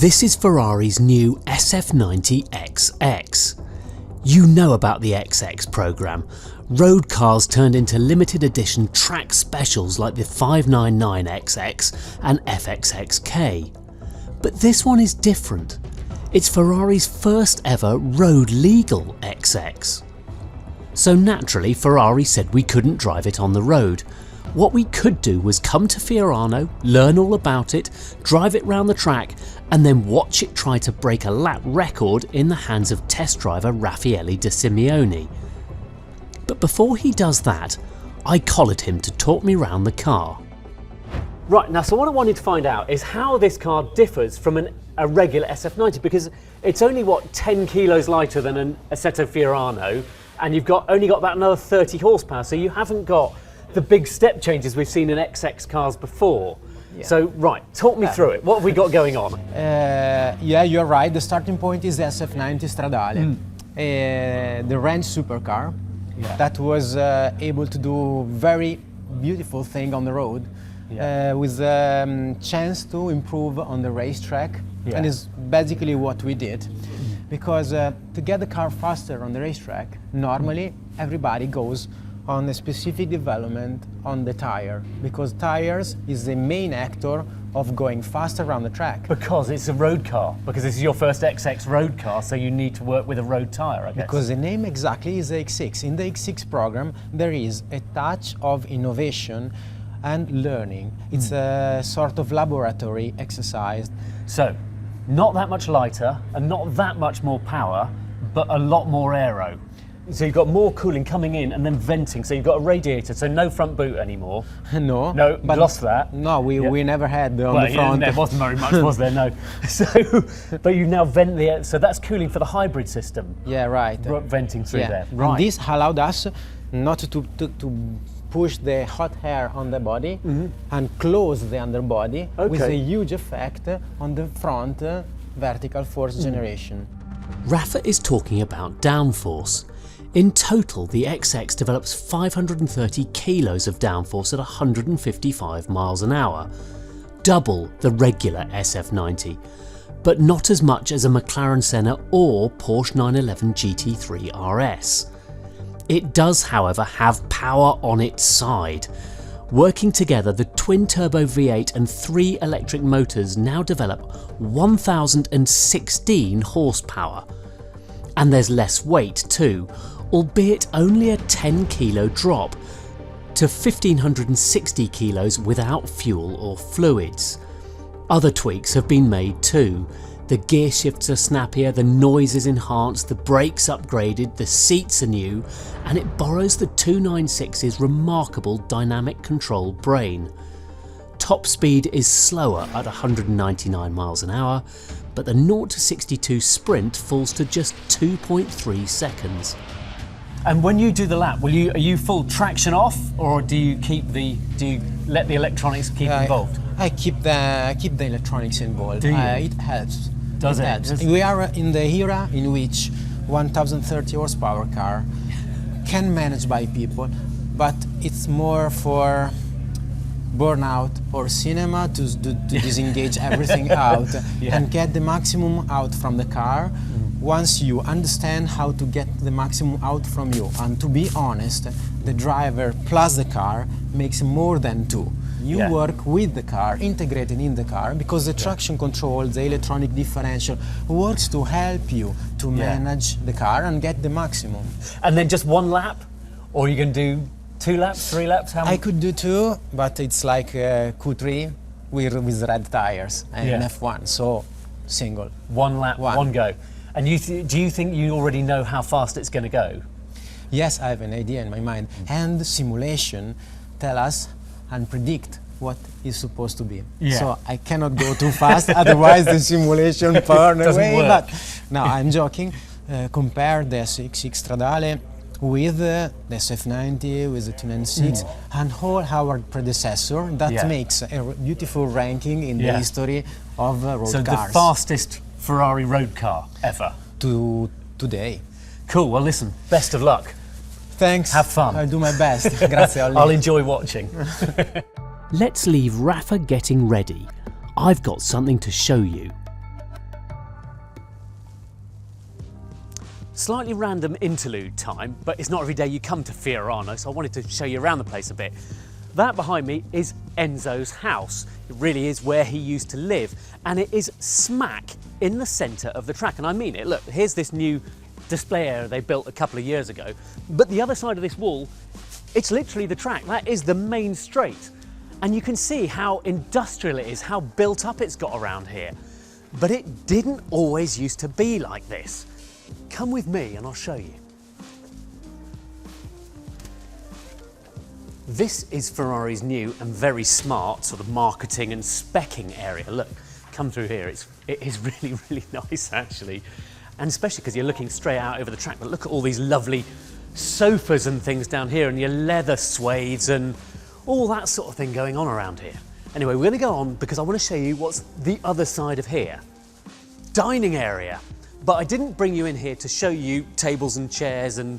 This is Ferrari's new SF90XX. You know about the XX programme. Road cars turned into limited edition track specials like the 599XX and FXXK. But this one is different. It's Ferrari's first ever road legal XX. So naturally Ferrari said we couldn't drive it on the road. What we could do was come to Fiorano, learn all about it, drive it round the track and then watch it try to break a lap record in the hands of test driver Raffaele De Simeone. But before he does that, I collared him to talk me round the car. Right, now so what I wanted to find out is how this car differs from a regular SF90, because it's only 10 kilos lighter than an Assetto Fiorano, and you've only got about another 30 horsepower, so you haven't got the big step changes we've seen in XX cars before. Yeah. So right, talk me through it. What have we got going on? Yeah, you're right. The starting point is the SF90 Stradale, the range supercar that was able to do very beautiful thing on the road, with chance to improve on the racetrack, and is basically what we did. Because to get the car faster on the racetrack, normally everybody goes on a specific development on the tire, because tires is the main actor of going faster around the track. Because it's a road car, because this is your first XX road car, so you need to work with a road tire, I guess. Because the name exactly is the X6. In the X6 program, there is a touch of innovation and learning. It's a sort of laboratory exercise. So, not that much lighter and not that much more power, but a lot more aero. So you've got more cooling coming in and then venting, so you've got a radiator, so no front boot anymore. No, but lost that. No, we never had on the front. There wasn't very much, was there? No. So, but you now vent the air, so that's cooling for the hybrid system. Yeah, right. Venting through there. Right. And this allowed us not to push the hot air on the body and close the underbody with a huge effect on the front vertical force generation. Rafa is talking about downforce. In total, the XX develops 530 kilos of downforce at 155 miles an hour, double the regular SF90, but not as much as a McLaren Senna or Porsche 911 GT3 RS. It does, however, have power on its side. Working together, the twin-turbo V8 and 3 electric motors now develop 1,016 horsepower. And there's less weight too, albeit only a 10 kilo drop to 1,560 kilos without fuel or fluids. Other tweaks have been made too. The gear shifts are snappier, the noise is enhanced, the brakes upgraded, the seats are new, and it borrows the 296's remarkable dynamic control brain. Top speed is slower at 199 miles an hour, but the 0 to 62 sprint falls to just 2.3 seconds. And when you do the lap, are you full traction off, or do you let the electronics keep involved? I keep the electronics involved. Do you? It helps. Does it? Helps. We are in the era in which 1,030 horsepower car can manage by people, but it's more for burnout or cinema to disengage everything out and get the maximum out from the car. Once you understand how to get the maximum out from you, and to be honest, the driver plus the car makes more than two. You work with the car, integrated in the car, because the traction control, the electronic differential works to help you to manage the car and get the maximum. And then just one lap, or you can do 2 laps, 3 laps? I could do 2, but it's like Q3 with red tires and F1, so single. 1 lap, one go. And do you think you already know how fast it's going to go? Yes, I have an idea in my mind. And the simulation tell us and predict what is supposed to be. So I cannot go too fast, otherwise the simulation burn away. But no, I'm joking. Compare the X6 Stradale with the SF90, with the 296, and all our predecessor. That makes a beautiful ranking in the history of road cars. So the fastest Ferrari road car ever? Today. Cool, well listen, best of luck. Thanks. Have fun. I'll do my best. Grazie, Olli. I'll enjoy watching. Let's leave Rafa getting ready. I've got something to show you. Slightly random interlude time, but it's not every day you come to Fiorano, so I wanted to show you around the place a bit. That behind me is Enzo's house. It really is where he used to live, and it is smack in the centre of the track, and I mean it. Look, here's this new display area they built a couple of years ago, but the other side of this wall, it's literally the track. That is the main straight, and you can see how industrial it is, how built up it's got around here. But it didn't always used to be like this. Come with me and I'll show you. This is Ferrari's new and very smart sort of marketing and speccing area. Look, come through here, it is really, really nice actually. And especially because you're looking straight out over the track, but look at all these lovely sofas and things down here and your leather swathes and all that sort of thing going on around here. Anyway, we're gonna go on because I want to show you what's the other side of here. Dining area. But I didn't bring you in here to show you tables and chairs and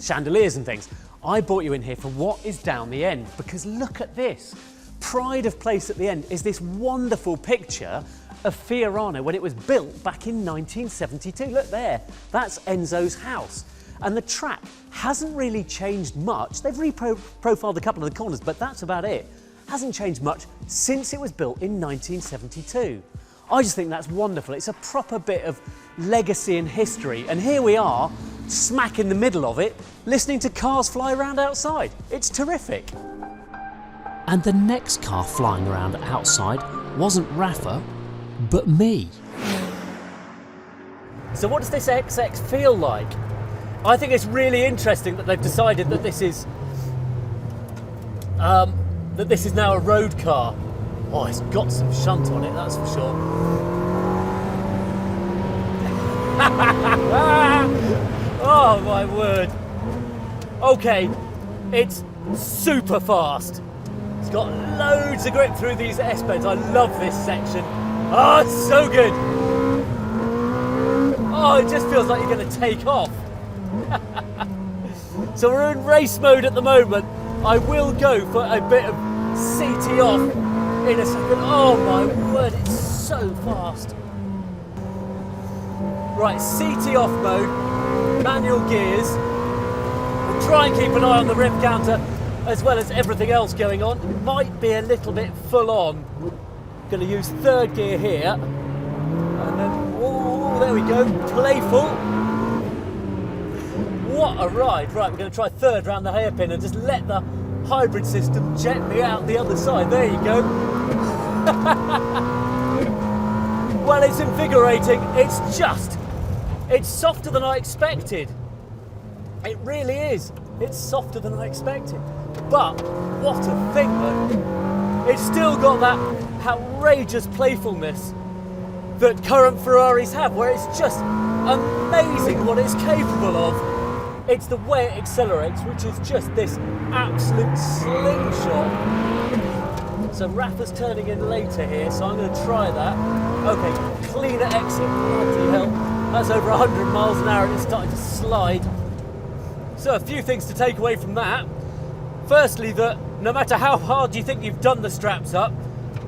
chandeliers and things. I brought you in here for what is down the end, because look at this. Pride of place at the end is this wonderful picture of Fiorano when it was built back in 1972. Look there, that's Enzo's house. And the track hasn't really changed much. They've reprofiled a couple of the corners, but that's about it. Hasn't changed much since it was built in 1972. I just think that's wonderful. It's a proper bit of legacy and history. And here we are, smack in the middle of it, listening to cars fly around outside. It's terrific. And the next car flying around outside wasn't Rafa, but me. So what does this XX feel like? I think it's really interesting that they've decided that this is now a road car. Oh, it's got some shunt on it, that's for sure. Oh my word. Okay, it's super fast. It's got loads of grip through these S-bends. I love this section. Oh, it's so good. Oh, it just feels like you're going to take off. So we're in race mode at the moment. I will go for a bit of CT off in a second. Oh my word, it's so fast. Right, CT off mode, manual gears. We'll try and keep an eye on the rev counter as well as everything else going on. It might be a little bit full on. Going to use third gear here. And then, oh, there we go, playful. What a ride. Right, we're going to try third round the hairpin and just let the hybrid system jet me out the other side. There you go. Well, it's invigorating. It's softer than I expected. It really is. It's softer than I expected. But what a thing though. It's still got that outrageous playfulness that current Ferraris have, where it's just amazing what it's capable of. It's the way it accelerates, which is just this absolute slingshot. So Rafa's turning in later here, so I'm going to try that. Okay, cleaner exit, bloody hell. That's over 100 miles an hour and it's starting to slide. So a few things to take away from that. Firstly, that no matter how hard you think you've done the straps up,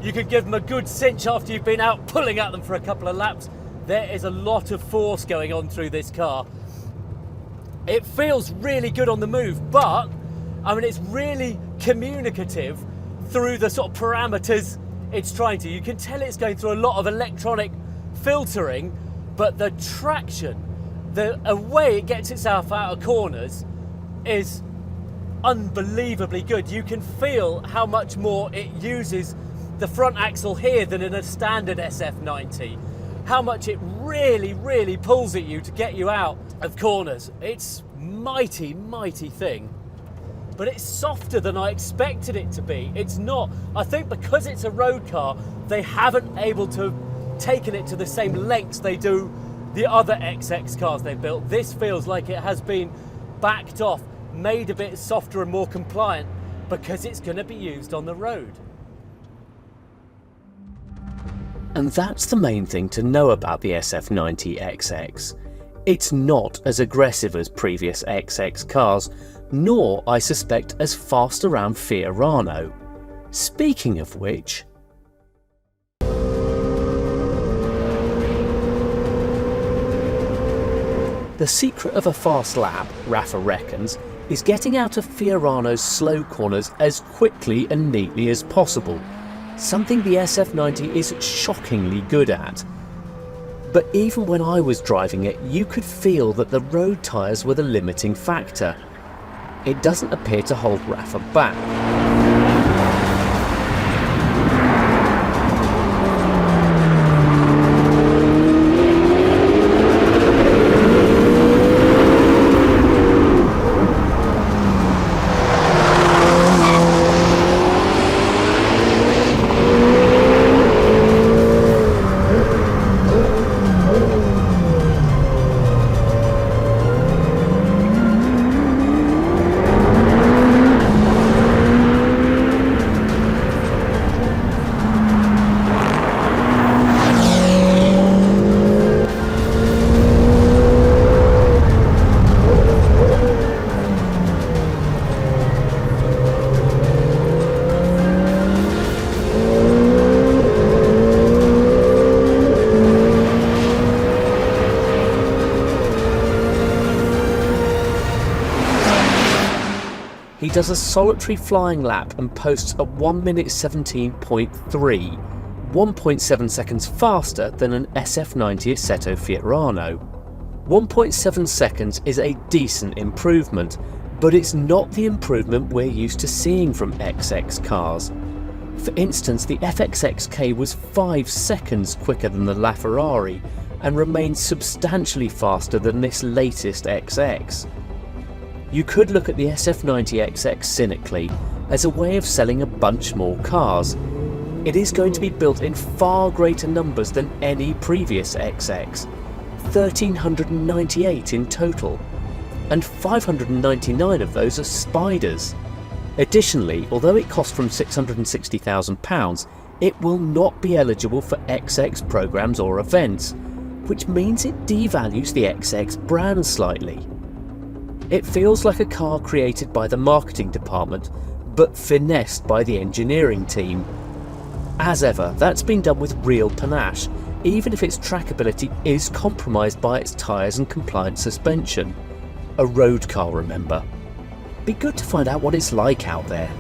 you could give them a good cinch after you've been out pulling at them for a couple of laps. There is a lot of force going on through this car. It feels really good on the move, but I mean, it's really communicative through the sort of parameters it's trying to. You can tell it's going through a lot of electronic filtering, but the traction, the way it gets itself out of corners is unbelievably good. You can feel how much more it uses the front axle here than in a standard SF90. How much it really, really pulls at you to get you out of corners. It's mighty, mighty thing. But it's softer than I expected it to be. It's not. I think because it's a road car, they haven't able to taken it to the same lengths they do the other XX cars they've built. This feels like it has been backed off, made a bit softer and more compliant because it's going to be used on the road. And that's the main thing to know about the SF90XX. It's not as aggressive as previous XX cars, nor, I suspect, as fast around Fiorano. Speaking of which... The secret of a fast lap, Rafa reckons, is getting out of Fiorano's slow corners as quickly and neatly as possible, something the SF90 is shockingly good at. But even when I was driving it, you could feel that the road tyres were the limiting factor. It doesn't appear to hold Rafa back. He does a solitary flying lap and posts a 1 minute 17.3, 1.7 seconds faster than an SF90 Assetto Fiorano. 1.7 seconds is a decent improvement, but it's not the improvement we're used to seeing from XX cars. For instance, the FXXK was 5 seconds quicker than the LaFerrari and remains substantially faster than this latest XX. You could look at the SF90XX cynically as a way of selling a bunch more cars. It is going to be built in far greater numbers than any previous XX, 1,398 in total, and 599 of those are Spiders. Additionally, although it costs from £660,000, it will not be eligible for XX programs or events, which means it devalues the XX brand slightly. It feels like a car created by the marketing department, but finessed by the engineering team. As ever, that's been done with real panache, even if its trackability is compromised by its tyres and compliant suspension. A road car, remember. Be good to find out what it's like out there.